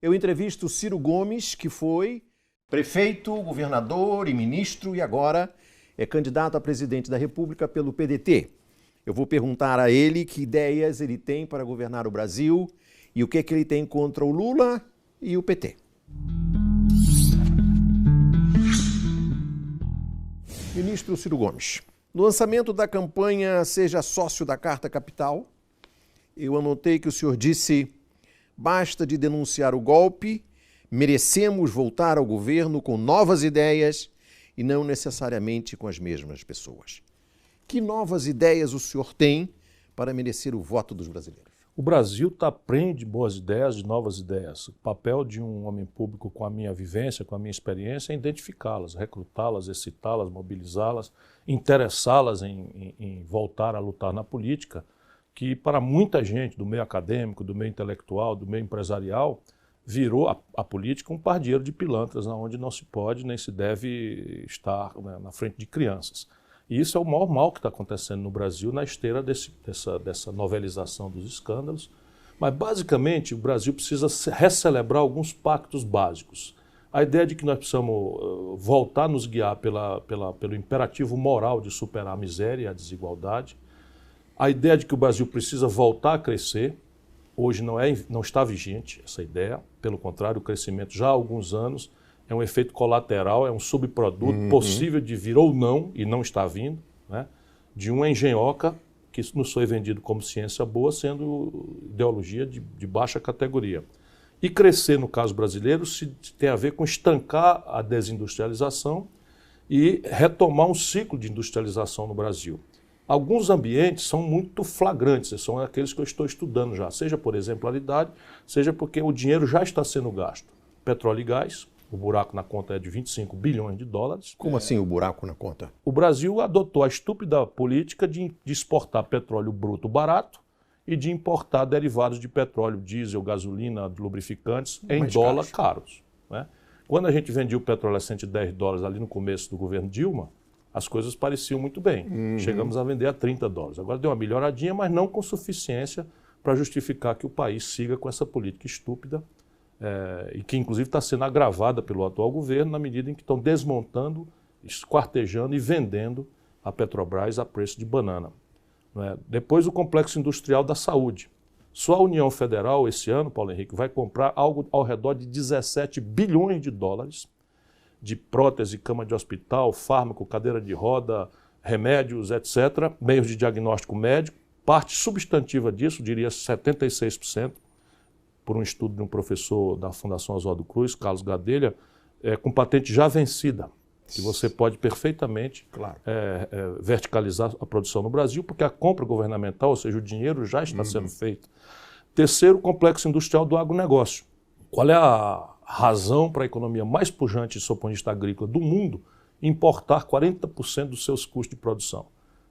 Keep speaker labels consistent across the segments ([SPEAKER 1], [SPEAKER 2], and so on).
[SPEAKER 1] Eu entrevisto Ciro Gomes, que foi prefeito, governador e ministro e agora é candidato a presidente da República pelo PDT. Eu vou perguntar a ele que ideias ele tem para governar o Brasil e o que é que ele tem contra o Lula e o PT. Ministro Ciro Gomes, no lançamento da campanha Seja Sócio da Carta Capital, eu anotei que o senhor disse: basta de denunciar o golpe, merecemos voltar ao governo com novas ideias e não necessariamente com as mesmas pessoas. Que novas ideias o senhor tem para merecer o voto dos brasileiros?
[SPEAKER 2] O Brasil está prenhe de boas ideias, de novas ideias. O papel de um homem público com a minha vivência, com a minha experiência é identificá-las, recrutá-las, excitá-las, mobilizá-las, interessá-las em voltar a lutar na política, que para muita gente do meio acadêmico, do meio intelectual, do meio empresarial, virou a política um pardieiro de pilantras, onde não se pode nem se deve estar, né, na frente de crianças. E isso é o maior mal que está acontecendo no Brasil na esteira dessa novelização dos escândalos. Mas, basicamente, o Brasil precisa recelebrar alguns pactos básicos. A ideia de que nós precisamos voltar a nos guiar pelo imperativo moral de superar a miséria e a desigualdade. A ideia de que o Brasil precisa voltar a crescer. Hoje não está vigente essa ideia. Pelo contrário, o crescimento já há alguns anos é um efeito colateral, é um subproduto possível de vir ou não, e não está vindo, né, de uma engenhoca que nos foi vendido como ciência boa, sendo ideologia de baixa categoria. E crescer, no caso brasileiro, tem a ver com estancar a desindustrialização e retomar um ciclo de industrialização no Brasil. Alguns ambientes são muito flagrantes, são aqueles que eu estou estudando já, seja por exemplaridade, seja porque o dinheiro já está sendo gasto. Petróleo e gás. O buraco na conta é de 25 bilhões de dólares.
[SPEAKER 1] Como assim o buraco na conta?
[SPEAKER 2] O Brasil adotou a estúpida política de exportar petróleo bruto barato e de importar derivados de petróleo, diesel, gasolina, lubrificantes em dólar caros, né? Quando a gente vendia o petróleo a 110 dólares ali no começo do governo Dilma, as coisas pareciam muito bem. Chegamos a vender a 30 dólares. Agora deu uma melhoradinha, mas não com suficiência para justificar que o país siga com essa política estúpida, e que inclusive está sendo agravada pelo atual governo na medida em que estão desmontando, esquartejando e vendendo a Petrobras a preço de banana. Depois o complexo industrial da saúde. Só a União Federal esse ano, Paulo Henrique, vai comprar algo ao redor de 17 bilhões de dólares de prótese, cama de hospital, fármaco, cadeira de roda, remédios, etc., meios de diagnóstico médico. Parte substantiva disso, diria 76%, por um estudo de um professor da Fundação Oswaldo Cruz, Carlos Gadelha, com patente já vencida, que você pode perfeitamente verticalizar a produção no Brasil, porque a compra governamental, ou seja, o dinheiro já está sendo feito. Terceiro, o complexo industrial do agronegócio. Qual é a razão para a economia mais pujante, do seu ponto de vista agrícola, do mundo, importar 40% dos seus custos de produção?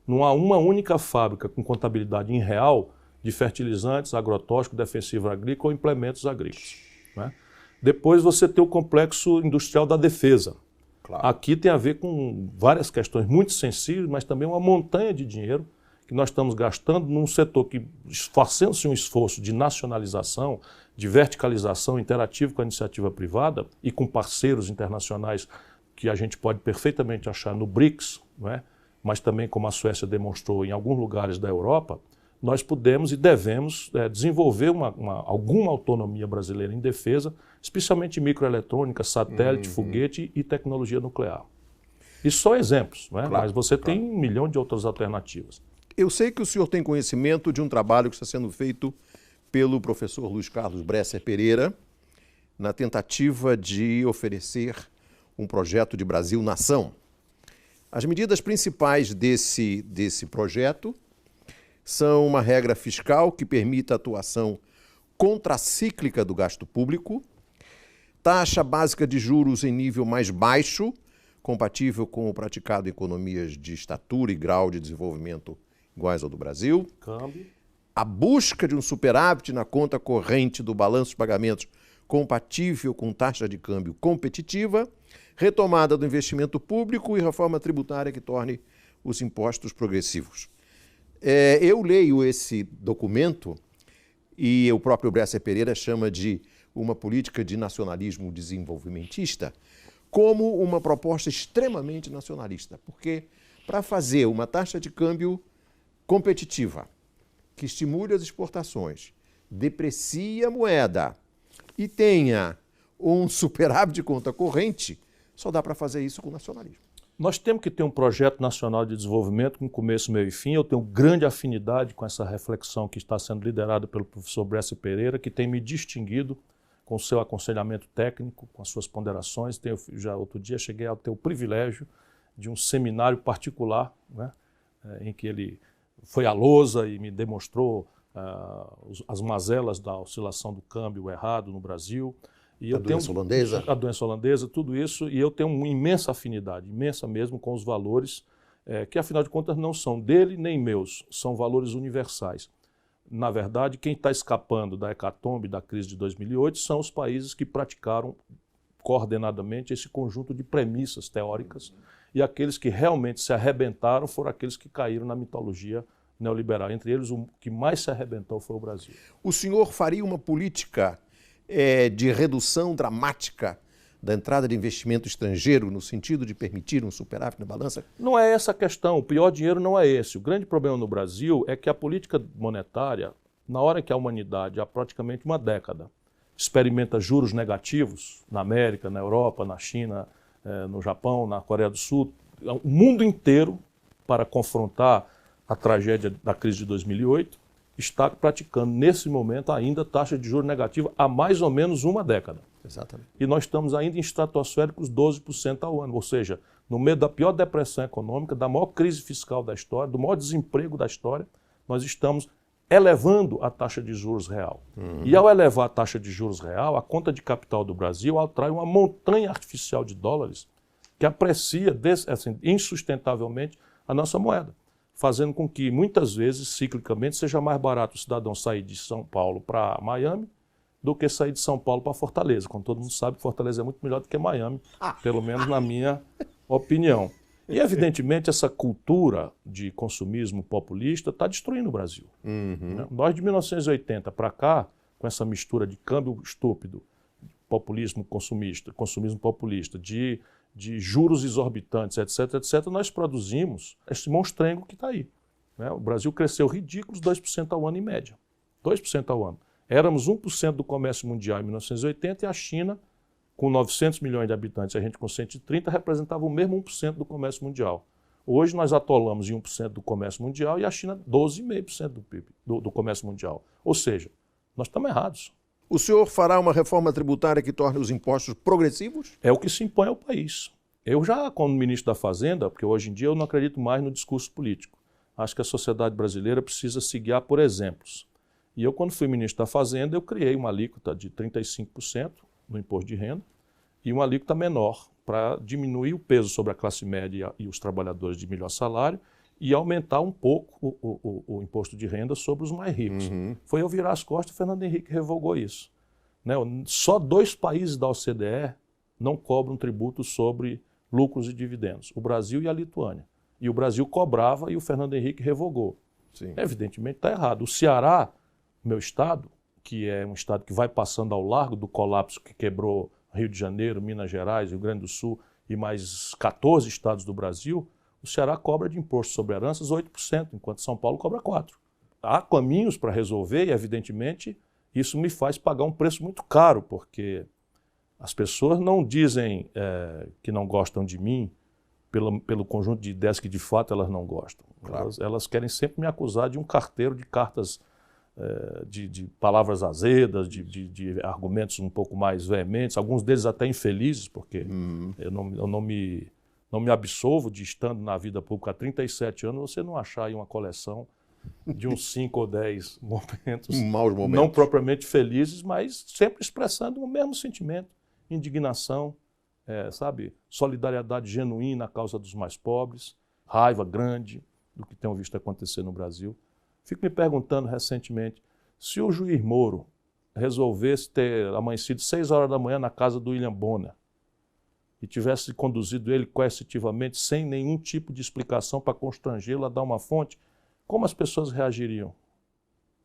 [SPEAKER 2] Não há uma única fábrica com contabilidade em real de fertilizantes, agrotóxico, defensivo agrícola ou implementos agrícolas, né? Depois você tem o complexo industrial da defesa. Claro. Aqui tem a ver com várias questões muito sensíveis, mas também uma montanha de dinheiro que nós estamos gastando num setor que, fazendo-se um esforço de nacionalização, de verticalização interativo com a iniciativa privada e com parceiros internacionais que a gente pode perfeitamente achar no BRICS, né? Mas também, como a Suécia demonstrou em alguns lugares da Europa, nós podemos e devemos desenvolver alguma autonomia brasileira em defesa, especialmente em microeletrônica, satélite, foguete e tecnologia nuclear. Isso são exemplos, não é? Claro, mas você tem 1 milhão de outras alternativas.
[SPEAKER 1] Eu sei que o senhor tem conhecimento de um trabalho que está sendo feito pelo professor Luiz Carlos Bresser Pereira na tentativa de oferecer um projeto de Brasil-Nação. As medidas principais desse projeto são uma regra fiscal que permita a atuação contracíclica do gasto público, taxa básica de juros em nível mais baixo, compatível com o praticado em economias de estatura e grau de desenvolvimento iguais ao do Brasil,
[SPEAKER 2] câmbio,
[SPEAKER 1] a busca de um superávit na conta corrente do balanço de pagamentos compatível com taxa de câmbio competitiva, retomada do investimento público e reforma tributária que torne os impostos progressivos. Eu leio esse documento e o próprio Bresser Pereira chama de uma política de nacionalismo desenvolvimentista como uma proposta extremamente nacionalista, porque para fazer uma taxa de câmbio competitiva, que estimule as exportações, deprecie a moeda e tenha um superávit de conta corrente, só dá para fazer isso com nacionalismo.
[SPEAKER 2] Nós temos que ter um projeto nacional de desenvolvimento com começo, meio e fim. Eu tenho grande afinidade com essa reflexão que está sendo liderada pelo professor Bresser Pereira, que tem me distinguido com o seu aconselhamento técnico, com as suas ponderações. Já outro dia cheguei a ter o privilégio de um seminário particular, né, em que ele foi à lousa e me demonstrou as mazelas da oscilação do câmbio errado no Brasil. E
[SPEAKER 1] a doença holandesa.
[SPEAKER 2] A doença holandesa, tudo isso, e eu tenho uma imensa afinidade, imensa mesmo, com os valores que, afinal de contas, não são dele nem meus, são valores universais. Na verdade, quem está escapando da hecatombe, da crise de 2008, são os países que praticaram coordenadamente esse conjunto de premissas teóricas, e aqueles que realmente se arrebentaram foram aqueles que caíram na mitologia neoliberal. Entre eles, o que mais se arrebentou foi o Brasil.
[SPEAKER 1] O senhor faria uma política de redução dramática da entrada de investimento estrangeiro no sentido de permitir um superávit na balança?
[SPEAKER 2] Não é essa a questão. O pior dinheiro não é esse. O grande problema no Brasil é que a política monetária, na hora que a humanidade, há praticamente uma década, experimenta juros negativos na América, na Europa, na China, no Japão, na Coreia do Sul, o mundo inteiro, para confrontar a tragédia da crise de 2008, está praticando, nesse momento, ainda taxa de juros negativa há mais ou menos uma década.
[SPEAKER 1] Exatamente.
[SPEAKER 2] E nós estamos ainda em estratosféricos 12% ao ano, ou seja, no meio da pior depressão econômica, da maior crise fiscal da história, do maior desemprego da história, nós estamos elevando a taxa de juros real. E ao elevar a taxa de juros real, a conta de capital do Brasil atrai uma montanha artificial de dólares que aprecia insustentavelmente a nossa moeda, fazendo com que, muitas vezes, ciclicamente, seja mais barato o cidadão sair de São Paulo para Miami do que sair de São Paulo para Fortaleza. Como todo mundo sabe, Fortaleza é muito melhor do que Miami, pelo menos na minha opinião. E, evidentemente, essa cultura de consumismo populista está destruindo o Brasil. Nós, de 1980 para cá, com essa mistura de câmbio estúpido, populismo consumista, consumismo populista, de juros exorbitantes, etc., nós produzimos esse monstrengo que está aí. Né? O Brasil cresceu ridículos 2% ao ano em média. 2% ao ano. Éramos 1% do comércio mundial em 1980 e a China, com 900 milhões de habitantes, a gente com 130, representava o mesmo 1% do comércio mundial. Hoje nós atolamos em 1% do comércio mundial e a China 12,5% do PIB, do comércio mundial. Ou seja, nós estamos errados.
[SPEAKER 1] O senhor fará uma reforma tributária que torne os impostos progressivos?
[SPEAKER 2] É o que se impõe ao país. Eu já, como ministro da Fazenda, porque hoje em dia eu não acredito mais no discurso político, acho que a sociedade brasileira precisa se guiar por exemplos. E eu, quando fui ministro da Fazenda, eu criei uma alíquota de 35% no imposto de renda e uma alíquota menor para diminuir o peso sobre a classe média e os trabalhadores de melhor salário e aumentar um pouco o imposto de renda sobre os mais ricos. Foi eu virar as costas e o Fernando Henrique revogou isso. Né? Só 2 países da OCDE não cobram tributo sobre lucros e dividendos, o Brasil e a Lituânia. E o Brasil cobrava e o Fernando Henrique revogou.
[SPEAKER 1] Sim.
[SPEAKER 2] Evidentemente está errado. O Ceará, meu estado, que é um estado que vai passando ao largo do colapso que quebrou Rio de Janeiro, Minas Gerais, Rio Grande do Sul e mais 14 estados do Brasil, o Ceará cobra de imposto sobre heranças 8%, enquanto São Paulo cobra 4%. Há caminhos para resolver e, evidentemente, isso me faz pagar um preço muito caro, porque as pessoas não dizem que não gostam de mim pelo conjunto de ideias que, de fato, elas não gostam. Claro. Elas querem sempre me acusar de um carteiro de cartas, de palavras azedas, de argumentos um pouco mais veementes, alguns deles até infelizes, porque eu não me absolvo de, estando na vida pública há 37 anos, você não achar aí uma coleção de uns 5 ou 10 momentos,
[SPEAKER 1] maus momentos,
[SPEAKER 2] não propriamente felizes, mas sempre expressando o mesmo sentimento, indignação, sabe, solidariedade genuína à causa dos mais pobres, raiva grande do que tenho visto acontecer no Brasil. Fico me perguntando recentemente, se o juiz Moro resolvesse ter amanhecido 6 horas da manhã na casa do William Bonner e tivesse conduzido ele coercitivamente, sem nenhum tipo de explicação para constrangê-lo a dar uma fonte, como as pessoas reagiriam?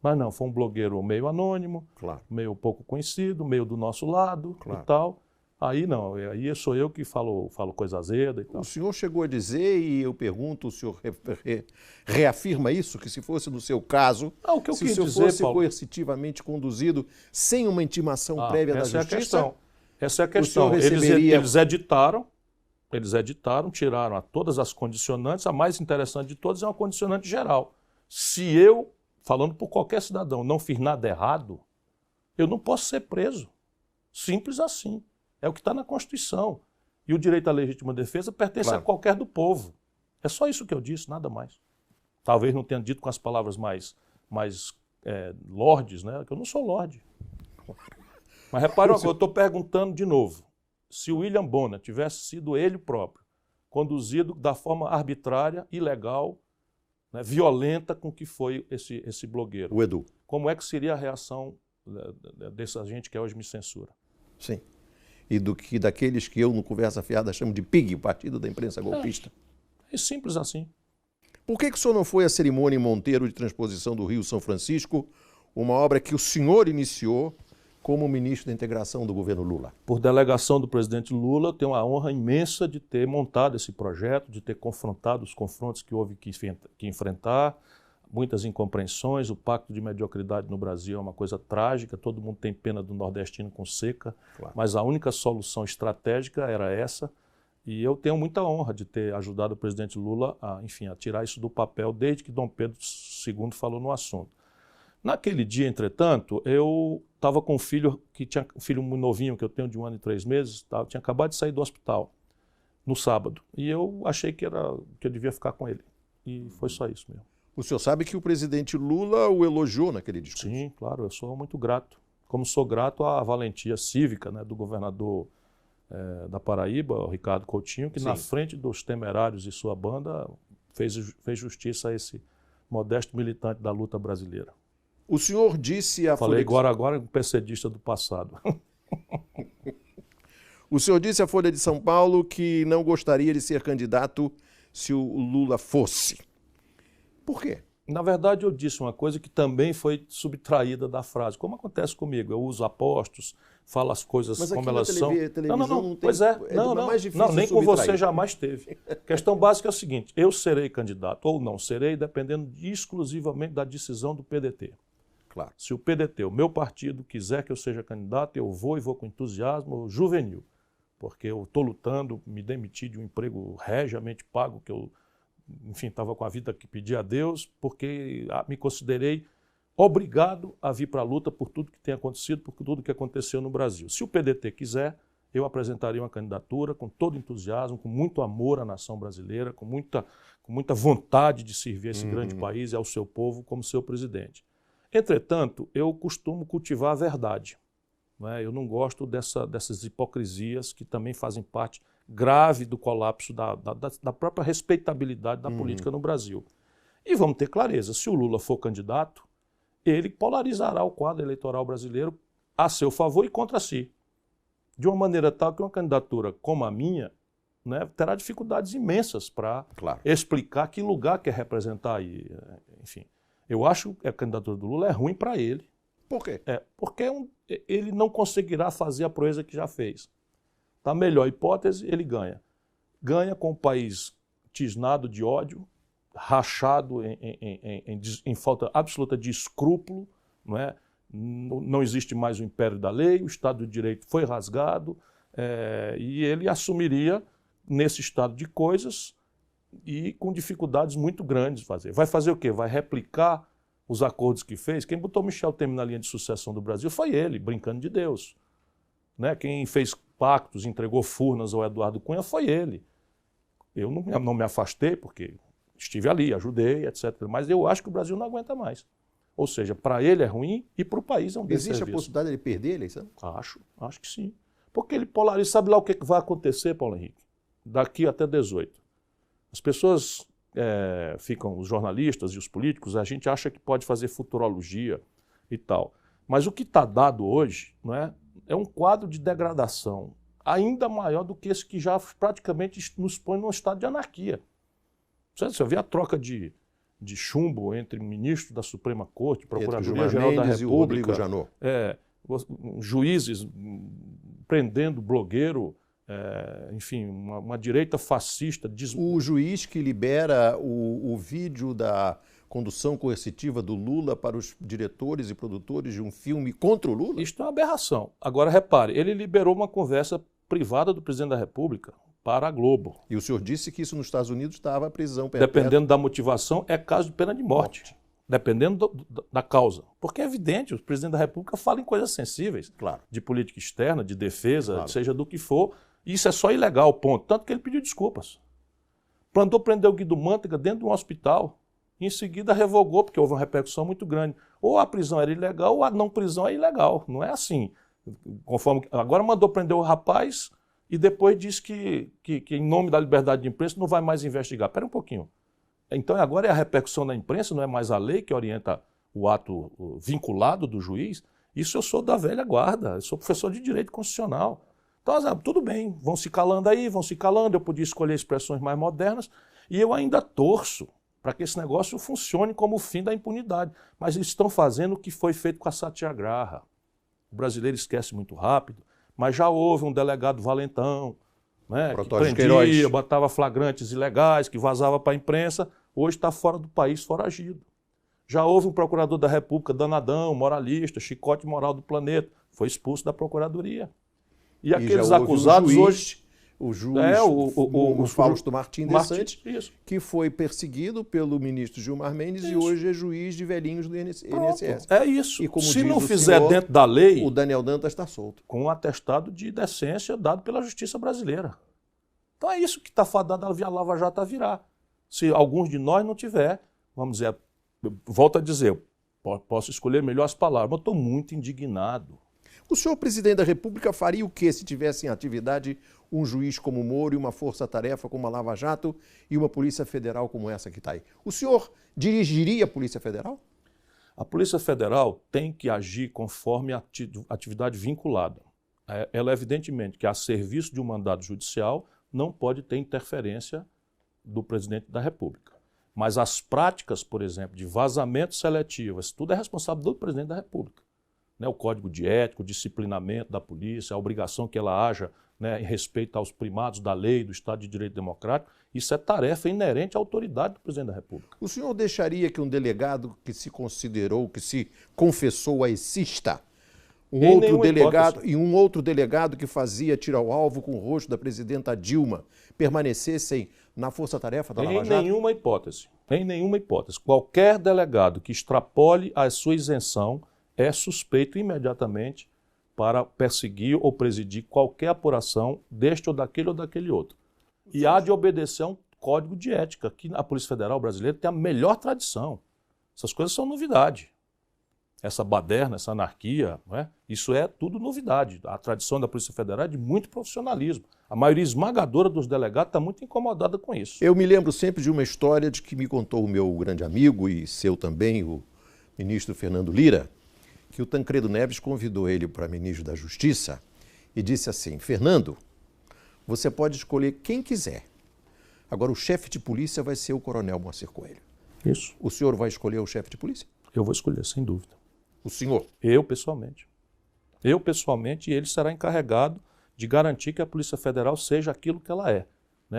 [SPEAKER 2] Mas não, foi um blogueiro meio anônimo,
[SPEAKER 1] Claro.
[SPEAKER 2] meio pouco conhecido, meio do nosso lado
[SPEAKER 1] Claro.
[SPEAKER 2] e tal. Aí não, aí sou eu que falo coisa azeda e tal.
[SPEAKER 1] O senhor chegou a dizer, e eu pergunto, o senhor reafirma isso, que se fosse no seu caso,
[SPEAKER 2] O que eu
[SPEAKER 1] se
[SPEAKER 2] quis
[SPEAKER 1] o senhor
[SPEAKER 2] dizer,
[SPEAKER 1] fosse
[SPEAKER 2] Paulo,
[SPEAKER 1] coercitivamente conduzido, sem uma intimação prévia da
[SPEAKER 2] essa
[SPEAKER 1] justiça,
[SPEAKER 2] essa é a questão.
[SPEAKER 1] senhor receberia-
[SPEAKER 2] Eles editaram, tiraram todas as condicionantes. A mais interessante de todas é uma condicionante geral. Se eu, falando por qualquer cidadão, não fiz nada errado, eu não posso ser preso. Simples assim. É o que está na Constituição. E o direito à legítima defesa pertence
[SPEAKER 1] Claro.
[SPEAKER 2] a qualquer do povo. É só isso que eu disse, nada mais. Talvez não tenha dito com as palavras mais lordes, né? Que eu não sou lorde. Mas repara uma coisa, eu estou perguntando de novo. Se o William Bonner tivesse sido ele próprio, conduzido da forma arbitrária, ilegal, né, violenta com que foi esse blogueiro,
[SPEAKER 1] o Edu.
[SPEAKER 2] como é que seria a reação dessa gente que hoje me censura?
[SPEAKER 1] Sim. E daqueles que eu, no Conversa Fiada, chamo de PIG, Partido da Imprensa Golpista.
[SPEAKER 2] É simples assim.
[SPEAKER 1] Por que o senhor não foi à cerimônia em Monteiro de transposição do Rio São Francisco, uma obra que o senhor iniciou como ministro da integração do governo Lula?
[SPEAKER 2] Por delegação do presidente Lula, eu tenho a honra imensa de ter montado esse projeto, de ter confrontado os confrontos que houve que enfrentar, muitas incompreensões. O pacto de mediocridade no Brasil é uma coisa trágica, todo mundo tem pena do nordestino com seca,
[SPEAKER 1] Claro.
[SPEAKER 2] mas a única solução estratégica era essa. E eu tenho muita honra de ter ajudado o presidente Lula a tirar isso do papel desde que Dom Pedro II falou no assunto. Naquele dia, entretanto, eu estava com um filho muito novinho, que eu tenho de 1 ano e 3 meses, tinha acabado de sair do hospital no sábado. E eu achei que eu devia ficar com ele. E foi só isso mesmo.
[SPEAKER 1] O senhor sabe que o presidente Lula o elogiou naquele discurso.
[SPEAKER 2] Sim, claro, eu sou muito grato. Como sou grato à valentia cívica, né, do governador da Paraíba, o Ricardo Coutinho, que na frente dos temerários e sua banda fez justiça a esse modesto militante da luta brasileira.
[SPEAKER 1] O senhor disse à
[SPEAKER 2] Falei
[SPEAKER 1] Folha
[SPEAKER 2] agora um PCDista do passado.
[SPEAKER 1] O senhor disse à Folha de São Paulo que não gostaria de ser candidato se o Lula fosse. Por quê?
[SPEAKER 2] Na verdade, eu disse uma coisa que também foi subtraída da frase. Como acontece comigo, eu uso apostos, falo as coisas
[SPEAKER 1] Mas
[SPEAKER 2] como
[SPEAKER 1] aqui na
[SPEAKER 2] elas são.
[SPEAKER 1] televisão não tem...
[SPEAKER 2] Pois é.
[SPEAKER 1] mais difícil
[SPEAKER 2] Nem com
[SPEAKER 1] subtrair.
[SPEAKER 2] você jamais teve. A questão básica é o seguinte, eu serei candidato ou não serei, dependendo exclusivamente da decisão do PDT.
[SPEAKER 1] Claro.
[SPEAKER 2] Se o PDT, o meu partido, quiser que eu seja candidato, eu vou com entusiasmo juvenil. Porque eu estou lutando, me demiti de um emprego regiamente pago, que eu estava com a vida que pedi a Deus, porque me considerei obrigado a vir para a luta por tudo que tem acontecido, por tudo que aconteceu no Brasil. Se o PDT quiser, eu apresentaria uma candidatura com todo entusiasmo, com muito amor à nação brasileira, com muita vontade de servir esse grande país e ao seu povo como seu presidente. Entretanto, eu costumo cultivar a verdade. Eu não gosto dessas hipocrisias que também fazem parte grave do colapso da própria respeitabilidade da política no Brasil. E vamos ter clareza, se o Lula for candidato, ele polarizará o quadro eleitoral brasileiro a seu favor e contra si. De uma maneira tal que uma candidatura como a minha, né, terá dificuldades imensas para explicar que lugar quer representar aí. Enfim, eu acho que a candidatura do Lula é ruim para ele.
[SPEAKER 1] Por quê?
[SPEAKER 2] Porque ele não conseguirá fazer a proeza que já fez. Na melhor hipótese, ele ganha. Ganha com o país tisnado de ódio, rachado em falta absoluta de escrúpulo, não é? Não existe mais o império da lei, o Estado de Direito foi rasgado, e ele assumiria nesse estado de coisas e com dificuldades muito grandes de fazer. Vai fazer o quê? Vai replicar os acordos que fez? Quem botou Michel Temer na linha de sucessão do Brasil foi ele, brincando de Deus. Né? Quem fez pactos, entregou Furnas ao Eduardo Cunha foi ele. Eu não me afastei porque estive ali, ajudei, etc. Mas eu acho que o Brasil não aguenta mais. Ou seja, para ele é ruim e para o país é um desserviço.
[SPEAKER 1] Existe a possibilidade de ele perder a eleição?
[SPEAKER 2] Acho que sim. Porque ele polariza. Sabe lá o que vai acontecer, Paulo Henrique? Daqui até 18. As pessoas ficam, os jornalistas e os políticos, a gente acha que pode fazer futurologia e tal. Mas o que está dado hoje, não é um quadro de degradação ainda maior do que esse que já praticamente nos põe num estado de anarquia. Você vê a troca de de chumbo entre ministro da Suprema Corte, Procuradoria-Geral
[SPEAKER 1] Gilmar
[SPEAKER 2] da
[SPEAKER 1] Mendes
[SPEAKER 2] República,
[SPEAKER 1] e o Rodrigo Janot.
[SPEAKER 2] Juízes prendendo blogueiro, enfim, uma direita fascista.
[SPEAKER 1] O juiz que libera o vídeo da condução coercitiva do Lula para os diretores e produtores de um filme contra o Lula?
[SPEAKER 2] Isto é uma aberração. Agora, repare, ele liberou uma conversa privada do presidente da República para a Globo.
[SPEAKER 1] E o senhor disse que isso nos Estados Unidos estava a prisão perpétua.
[SPEAKER 2] Dependendo da motivação, é caso de pena de morte. Dependendo da causa. Porque é evidente, o presidente da República fala em coisas sensíveis.
[SPEAKER 1] Claro.
[SPEAKER 2] De política externa, de defesa,
[SPEAKER 1] Claro.
[SPEAKER 2] seja do que for. Isso é só ilegal, ponto. Tanto que ele pediu desculpas. Mandou prender o Guido Mantega dentro de um hospital. Em seguida revogou, porque houve uma repercussão muito grande. Ou a prisão era ilegal, ou a não prisão é ilegal. Não é assim. Agora mandou prender o rapaz e depois diz que em nome da liberdade de imprensa não vai mais investigar. Espera um pouquinho. Então agora é a repercussão da imprensa, não é mais a lei que orienta o ato vinculado do juiz. Isso eu sou da velha guarda, eu sou professor de direito constitucional. Então, tudo bem, vão se calando aí, vão se calando, eu podia escolher expressões mais modernas e eu ainda torço para que esse negócio funcione como o fim da impunidade. Mas eles estão fazendo o que foi feito com a Satyagraha. O brasileiro esquece muito rápido, mas já houve um delegado valentão, né, que prendia, botava flagrantes ilegais, que vazava para a imprensa, hoje está fora do país, foragido. Já houve um procurador da República, danadão, moralista, chicote moral do planeta, foi expulso da procuradoria. E aqueles acusados hoje...
[SPEAKER 1] O juiz, o Fausto Martim de Santos, que foi perseguido pelo ministro Gilmar Mendes e hoje é juiz de velhinhos do INSS.
[SPEAKER 2] É isso.
[SPEAKER 1] E como
[SPEAKER 2] se
[SPEAKER 1] diz
[SPEAKER 2] não
[SPEAKER 1] o
[SPEAKER 2] fizer
[SPEAKER 1] senhor,
[SPEAKER 2] dentro da lei...
[SPEAKER 1] O Daniel Dantas está solto.
[SPEAKER 2] Com um atestado de decência dado pela justiça brasileira. Então é isso que está fadado a Lava Jato a virar. Se alguns de nós não tiver, vamos dizer, volto a dizer, posso escolher melhor as palavras, mas estou muito indignado.
[SPEAKER 1] O senhor presidente da República faria o que se tivesse em atividade um juiz como o Moro e uma força-tarefa como a Lava Jato e uma Polícia Federal como essa que está aí? O senhor dirigiria a Polícia Federal?
[SPEAKER 2] A Polícia Federal tem que agir conforme a atividade vinculada. Ela, evidentemente, que a serviço de um mandado judicial não pode ter interferência do presidente da República. Mas as práticas, por exemplo, de vazamento seletivo, isso tudo é responsabilidade do presidente da República. O código de ética, o disciplinamento da polícia, a obrigação que ela haja em respeito aos primados da lei, do Estado de Direito Democrático, isso é tarefa inerente à autoridade do presidente da República.
[SPEAKER 1] O senhor deixaria que um delegado que se considerou, que se confessou aicista, um outro delegado que fazia tiro ao alvo com o rosto da presidenta Dilma, permanecessem na força-tarefa da Lava Jato?
[SPEAKER 2] Em nenhuma hipótese. Em nenhuma hipótese. Qualquer delegado que extrapole a sua isenção é suspeito imediatamente para perseguir ou presidir qualquer apuração deste ou daquele outro. E há de obedecer a um código de ética, que a Polícia Federal brasileira tem a melhor tradição. Essas coisas são novidade. Essa baderna, essa anarquia, isso é tudo novidade. A tradição da Polícia Federal é de muito profissionalismo. A maioria esmagadora dos delegados está muito incomodada com isso.
[SPEAKER 1] Eu me lembro sempre de uma história de que me contou o meu grande amigo e seu também, o ministro Fernando Lira, que o Tancredo Neves convidou ele para ministro da Justiça e disse assim: Fernando, você pode escolher quem quiser. Agora o chefe de polícia vai ser o coronel Moacir Coelho.
[SPEAKER 2] Isso.
[SPEAKER 1] O senhor vai escolher o chefe de polícia?
[SPEAKER 2] Eu vou escolher, sem dúvida.
[SPEAKER 1] O senhor?
[SPEAKER 2] Eu, pessoalmente. Eu, pessoalmente, e ele será encarregado de garantir que a Polícia Federal seja aquilo que ela é.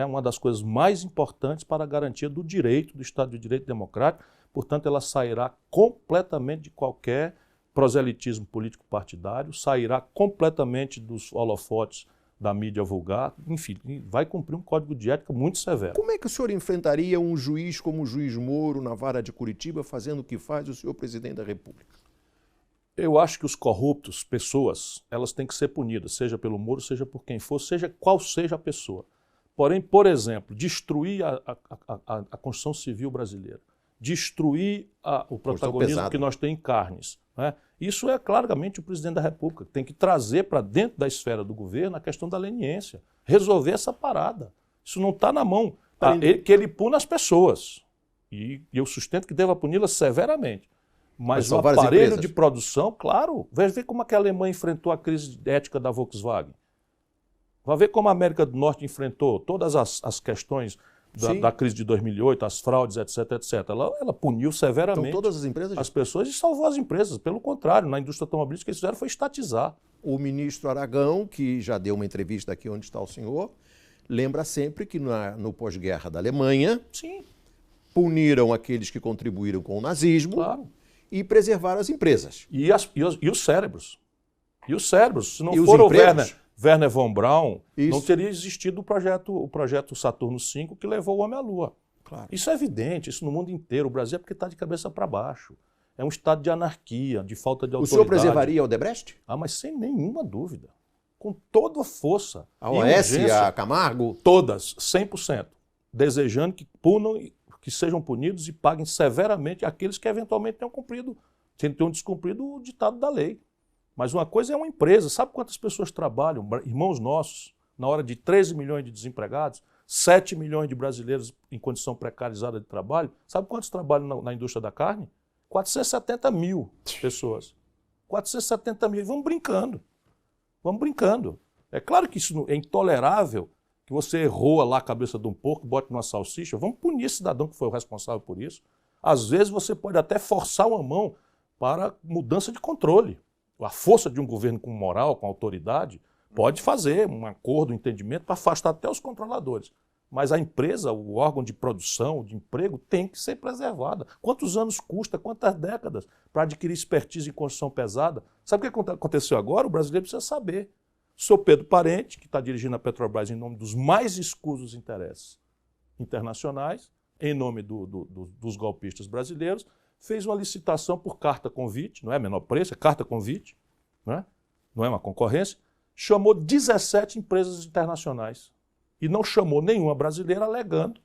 [SPEAKER 2] Uma das coisas mais importantes para a garantia do direito, do Estado de Direito Democrático. Portanto, ela sairá completamente de qualquer proselitismo político partidário, sairá completamente dos holofotes da mídia vulgar, enfim, vai cumprir um código de ética muito severo.
[SPEAKER 1] Como é que o senhor enfrentaria um juiz como o juiz Moro na vara de Curitiba fazendo o que faz o senhor presidente da República?
[SPEAKER 2] Eu acho que os corruptos, pessoas, elas têm que ser punidas, seja pelo Moro, seja por quem for, seja qual seja a pessoa. Porém, por exemplo, destruir a Constituição Civil brasileira, destruir o protagonismo que nós temos em carnes. Isso é claramente o presidente da República, que tem que trazer para dentro da esfera do governo a questão da leniência, resolver essa parada. Isso não está na mão, que ele puna as pessoas. E eu sustento que deva puni-las severamente. Mas o aparelho de produção, claro, vai ver como é que a Alemanha enfrentou a crise ética da Volkswagen. Vai ver como a América do Norte enfrentou todas as questões da crise de 2008, as fraudes, etc, etc. Ela puniu severamente
[SPEAKER 1] todas as empresas
[SPEAKER 2] as pessoas e salvou as empresas. Pelo contrário, na indústria automobilística, o que eles fizeram foi estatizar.
[SPEAKER 1] O ministro Aragão, que já deu uma entrevista aqui onde está o senhor, lembra sempre que no pós-guerra da Alemanha,
[SPEAKER 2] Sim,
[SPEAKER 1] puniram aqueles que contribuíram com o nazismo,
[SPEAKER 2] claro.
[SPEAKER 1] e preservaram as empresas.
[SPEAKER 2] E os cérebros. E os cérebros. Se não
[SPEAKER 1] E os
[SPEAKER 2] for o
[SPEAKER 1] empregos?
[SPEAKER 2] Werner von Braun,
[SPEAKER 1] Isso.
[SPEAKER 2] não teria existido o projeto Saturno V que levou o homem à Lua.
[SPEAKER 1] Claro.
[SPEAKER 2] Isso é evidente, isso no mundo inteiro. O Brasil é porque está de cabeça para baixo. É um estado de anarquia, de falta de
[SPEAKER 1] O
[SPEAKER 2] autoridade.
[SPEAKER 1] senhor preservaria a Odebrecht?
[SPEAKER 2] Ah, mas sem nenhuma dúvida. Com toda a força.
[SPEAKER 1] A
[SPEAKER 2] e
[SPEAKER 1] OS,
[SPEAKER 2] urgência.
[SPEAKER 1] a Camargo?
[SPEAKER 2] Todas, 100%. Desejando que punam, que sejam punidos e paguem severamente aqueles que eventualmente tenham descumprido o ditado da lei. Mas uma coisa é uma empresa. Sabe quantas pessoas trabalham, irmãos nossos, na hora de 13 milhões de desempregados, 7 milhões de brasileiros em condição precarizada de trabalho? Sabe quantos trabalham na indústria da carne? 470 mil pessoas. 470 mil. E vamos brincando. Vamos brincando. É claro que isso é intolerável, que você errou lá a cabeça de um porco, bote numa salsicha. Vamos punir esse cidadão que foi o responsável por isso. Às vezes você pode até forçar uma mão para mudança de controle. A força de um governo com moral, com autoridade, pode fazer um acordo, um entendimento para afastar até os controladores. Mas a empresa, o órgão de produção, de emprego, tem que ser preservada. Quantos anos custa, quantas décadas para adquirir expertise em construção pesada? Sabe o que aconteceu agora? O brasileiro precisa saber. O senhor Pedro Parente, que está dirigindo a Petrobras em nome dos mais escusos interesses internacionais, em nome dos golpistas brasileiros, fez uma licitação por carta-convite, não é menor preço, é carta-convite, não é uma concorrência, chamou 17 empresas internacionais e não chamou nenhuma brasileira alegando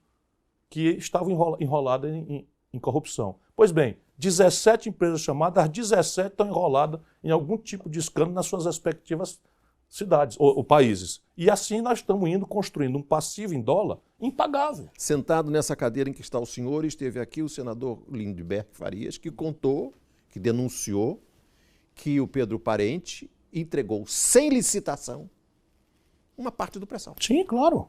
[SPEAKER 2] que estava enrolada em corrupção. Pois bem, 17 empresas chamadas, as 17 estão enroladas em algum tipo de escândalo nas suas respectivas cidades ou países. E assim nós estamos indo construindo um passivo em dólar impagável.
[SPEAKER 1] Sentado nessa cadeira em que está o senhor, esteve aqui o senador Lindbergh Farias, que contou, que denunciou que o Pedro Parente entregou sem licitação uma parte do pré-sal.
[SPEAKER 2] Sim, claro.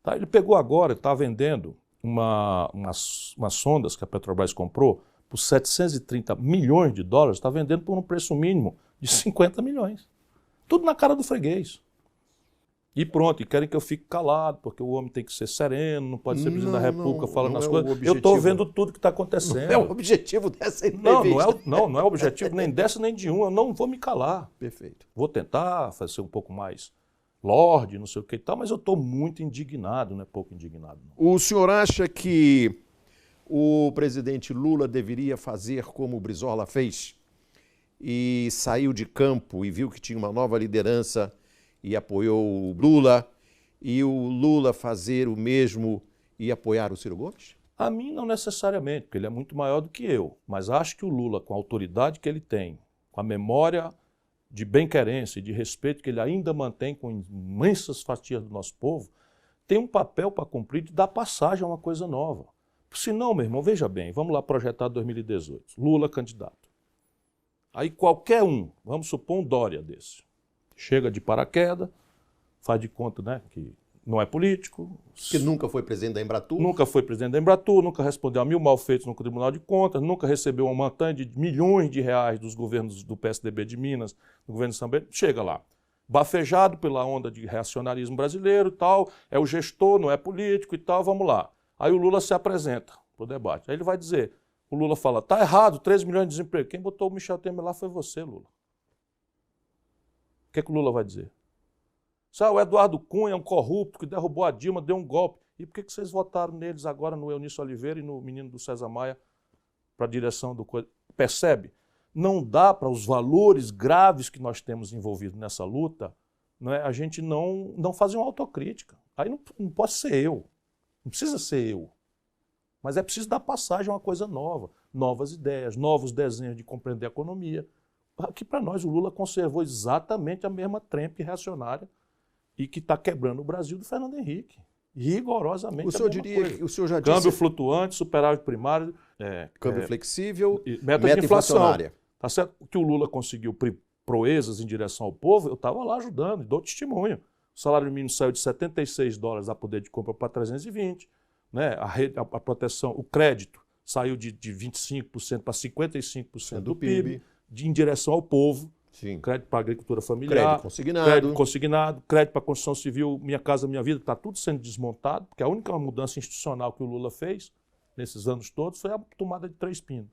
[SPEAKER 2] Tá, ele pegou agora, está vendendo umas sondas que a Petrobras comprou por 730 milhões de dólares, está vendendo por um preço mínimo de 50 milhões. Tudo na cara do freguês. E pronto, e querem que eu fique calado, porque o homem tem que ser sereno, não pode ser presidente da República falando as coisas. Eu estou vendo tudo que está acontecendo.
[SPEAKER 1] Não é o objetivo dessa entrevista.
[SPEAKER 2] Não é o objetivo nem dessa nem de um. Eu não vou me calar.
[SPEAKER 1] Perfeito.
[SPEAKER 2] Vou tentar fazer um pouco mais lorde, não sei o que e tal, mas eu estou muito indignado, não é pouco indignado. Não.
[SPEAKER 1] O senhor acha que o presidente Lula deveria fazer como o Brizola fez? E saiu de campo e viu que tinha uma nova liderança e apoiou o Lula, e o Lula fazer o mesmo e apoiar o Ciro Gomes?
[SPEAKER 2] A mim não necessariamente, porque ele é muito maior do que eu, mas acho que o Lula, com a autoridade que ele tem, com a memória de bem-querência e de respeito que ele ainda mantém com imensas fatias do nosso povo, tem um papel para cumprir de dar passagem a uma coisa nova. Se não, meu irmão, veja bem, vamos lá projetar 2018, Lula candidato. Aí qualquer um, vamos supor um Dória desse, chega de paraquedas, faz de conta, né, que não é político.
[SPEAKER 1] Que nunca foi presidente da Embratur.
[SPEAKER 2] Nunca foi presidente da Embratur, nunca respondeu a 1000 malfeitos no Tribunal de Contas, nunca recebeu uma montanha de milhões de reais dos governos do PSDB de Minas, do governo de São Bento. Chega lá, bafejado pela onda de reacionarismo brasileiro e tal, é o gestor, não é político e tal, vamos lá. Aí o Lula se apresenta para o debate. Aí ele vai dizer, o Lula fala, tá errado, 13 milhões de desemprego. Quem botou o Michel Temer lá foi você, Lula. O que o Lula vai dizer? O Eduardo Cunha é um corrupto que derrubou a Dilma, deu um golpe. E por que vocês votaram neles agora no Eunício Oliveira e no menino do César Maia para a direção do... Percebe? Não dá para os valores graves que nós temos envolvidos nessa luta, não é, a gente não fazer uma autocrítica. Aí não pode ser eu. Não precisa ser eu. Mas é preciso dar passagem a uma coisa nova. Novas ideias, novos desenhos de compreender a economia. Que para nós o Lula conservou exatamente a mesma trempe reacionária e que está quebrando o Brasil do Fernando Henrique. Rigorosamente.
[SPEAKER 1] O senhor diria que o senhor já disse.
[SPEAKER 2] Câmbio flutuante, superávit primário.
[SPEAKER 1] Câmbio flexível,
[SPEAKER 2] meta de inflação.
[SPEAKER 1] inflacionária.
[SPEAKER 2] Tá certo? O que o Lula conseguiu proezas em direção ao povo, eu estava lá ajudando, e dou testemunho. O salário mínimo saiu de 76 dólares a poder de compra para 320. né? A proteção, o crédito saiu de 25% para 55% do PIB, em direção ao povo.
[SPEAKER 1] Sim.
[SPEAKER 2] Crédito para a agricultura familiar, crédito consignado, crédito para a construção civil, Minha Casa Minha Vida, está tudo sendo desmontado, porque a única mudança institucional que o Lula fez nesses anos todos foi a tomada de 3 pinos.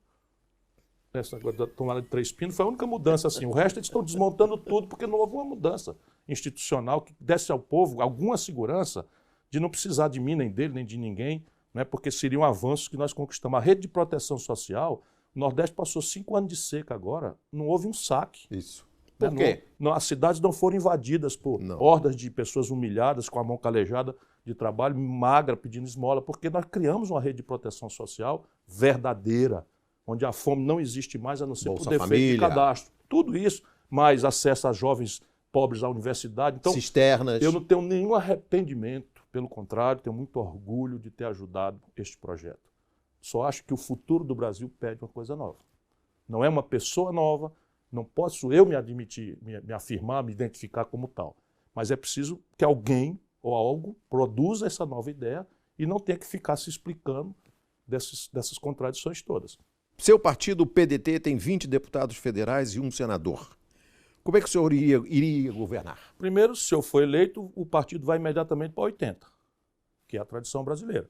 [SPEAKER 2] Essa da tomada de 3 pinos foi a única mudança. Assim. O resto eles estão desmontando tudo, porque não houve uma mudança institucional que desse ao povo alguma segurança de não precisar de mim, nem dele, nem de ninguém, né? Porque seriam avanços que nós conquistamos. A rede de proteção social, o Nordeste passou 5 anos de seca agora, não houve um saque.
[SPEAKER 1] Isso. Por quê?
[SPEAKER 2] As cidades não foram invadidas por hordas de pessoas humilhadas, com a mão calejada de trabalho, magra, pedindo esmola, porque nós criamos uma rede de proteção social verdadeira, onde a fome não existe mais, a não ser por defeito de cadastro. Tudo isso, mais acesso a jovens pobres à universidade. Então,
[SPEAKER 1] cisternas.
[SPEAKER 2] Eu não tenho nenhum arrependimento, pelo contrário, tenho muito orgulho de ter ajudado este projeto. Só acho que o futuro do Brasil pede uma coisa nova. Não é uma pessoa nova, não posso eu me admitir, me afirmar, me identificar como tal. Mas é preciso que alguém ou algo produza essa nova ideia e não tenha que ficar se explicando dessas contradições todas.
[SPEAKER 1] Seu partido, o PDT, tem 20 deputados federais e um senador. Como é que o senhor iria governar?
[SPEAKER 2] Primeiro, se eu for eleito, o partido vai imediatamente para 80, que é a tradição brasileira.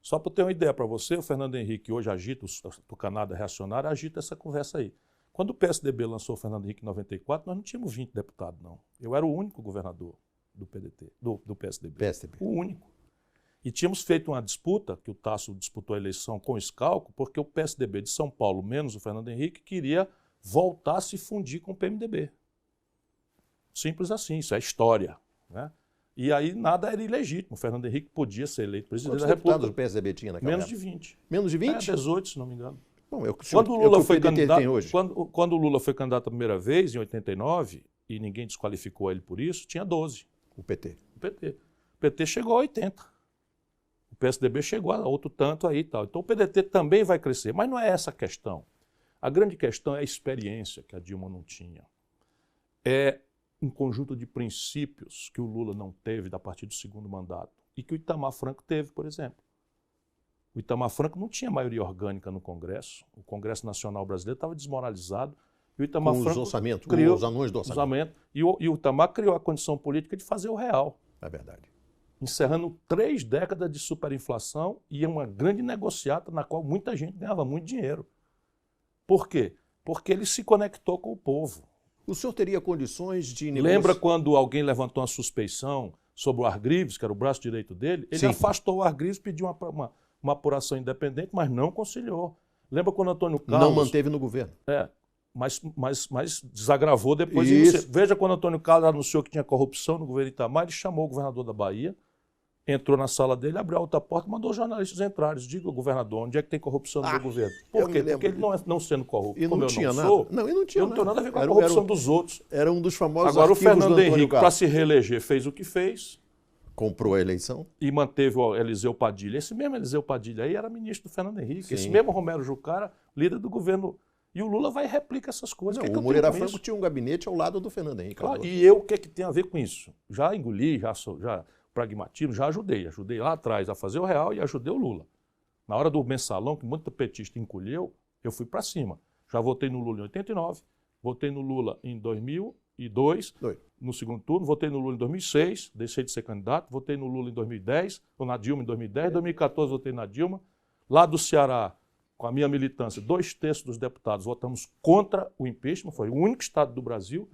[SPEAKER 2] Só para ter uma ideia para você, o Fernando Henrique hoje agita, o tucanada reacionário agita essa conversa aí. Quando o PSDB lançou o Fernando Henrique em 94, nós não tínhamos 20 deputados, não. Eu era o único governador do PDT, do PSDB. O único. E tínhamos feito uma disputa, que o Tasso disputou a eleição com esse cálculo, porque o PSDB de São Paulo, menos o Fernando Henrique, queria voltar a se fundir com o PMDB. Simples assim, isso é história. Né? E aí nada era ilegítimo. O Fernando Henrique podia ser eleito presidente da República.
[SPEAKER 1] Quantos deputados do PSDB tinha naquela época?
[SPEAKER 2] Menos de 20.
[SPEAKER 1] Menos de 20?
[SPEAKER 2] 18, se não me engano.
[SPEAKER 1] Bom,
[SPEAKER 2] quando o Lula foi candidato, quando o Lula foi candidato a primeira vez, em 89, e ninguém desqualificou ele por isso, tinha 12.
[SPEAKER 1] O PT.
[SPEAKER 2] O PT chegou a 80. O PSDB chegou a outro tanto aí e tal. Então o PDT também vai crescer. Mas não é essa a questão. A grande questão é a experiência que a Dilma não tinha. É um conjunto de princípios que o Lula não teve a partir do segundo mandato e que o Itamar Franco teve, por exemplo. O Itamar Franco não tinha maioria orgânica no Congresso. O Congresso Nacional Brasileiro estava desmoralizado. E o Itamar
[SPEAKER 1] com
[SPEAKER 2] Franco
[SPEAKER 1] os orçamentos,
[SPEAKER 2] criou
[SPEAKER 1] com os anões do orçamento.
[SPEAKER 2] E o Itamar criou a condição política de fazer o real.
[SPEAKER 1] É verdade.
[SPEAKER 2] Encerrando 3 décadas de superinflação e uma grande negociata na qual muita gente ganhava muito dinheiro. Por quê? Porque ele se conectou com o povo.
[SPEAKER 1] O senhor teria condições de negociar?
[SPEAKER 2] Lembra quando alguém levantou uma suspeição sobre o Argrives, que era o braço direito dele? Ele afastou o Argrives, pediu uma apuração independente, mas não conciliou. Lembra quando Antônio Carlos...
[SPEAKER 1] Não manteve no governo.
[SPEAKER 2] Mas desagravou depois. Veja quando Antônio Carlos anunciou que tinha corrupção no governo Itamar, ele chamou o governador da Bahia, entrou na sala dele, abriu a outra porta e mandou os jornalistas entrarem. Diga, governador, onde é que tem corrupção no meu governo? Por quê? Porque ele não sendo corrupto,
[SPEAKER 1] e
[SPEAKER 2] como
[SPEAKER 1] não
[SPEAKER 2] eu
[SPEAKER 1] tinha
[SPEAKER 2] não
[SPEAKER 1] nada.
[SPEAKER 2] sou,
[SPEAKER 1] não, e não tinha
[SPEAKER 2] eu não tenho nada a ver com a
[SPEAKER 1] era,
[SPEAKER 2] corrupção dos outros.
[SPEAKER 1] Era um dos famosos
[SPEAKER 2] Agora o Fernando
[SPEAKER 1] do
[SPEAKER 2] Henrique, para se reeleger, fez o que fez.
[SPEAKER 1] Comprou a eleição.
[SPEAKER 2] E manteve o Eliseu Padilha. Esse mesmo Eliseu Padilha aí era ministro do Fernando Henrique.
[SPEAKER 1] Sim.
[SPEAKER 2] Esse mesmo Romero Jucá, líder do governo. E o Lula vai e replica essas coisas.
[SPEAKER 1] Não, o Moreira Franco tinha um gabinete ao lado do Fernando Henrique.
[SPEAKER 2] Claro, e eu, o que é que tem a ver com isso? Já engoli, já pragmatismo, já ajudei. Ajudei lá atrás a fazer o real e ajudei o Lula. Na hora do mensalão, que muito petista encolheu, eu fui para cima. Já votei no Lula em 89, votei no Lula em 2002, no segundo turno, votei no Lula em 2006, deixei de ser candidato, votei no Lula em 2010, ou na Dilma em 2010, em 2014 votei na Dilma. Lá do Ceará, com a minha militância, 2/3 dos deputados votamos contra o impeachment, foi o único estado do Brasil,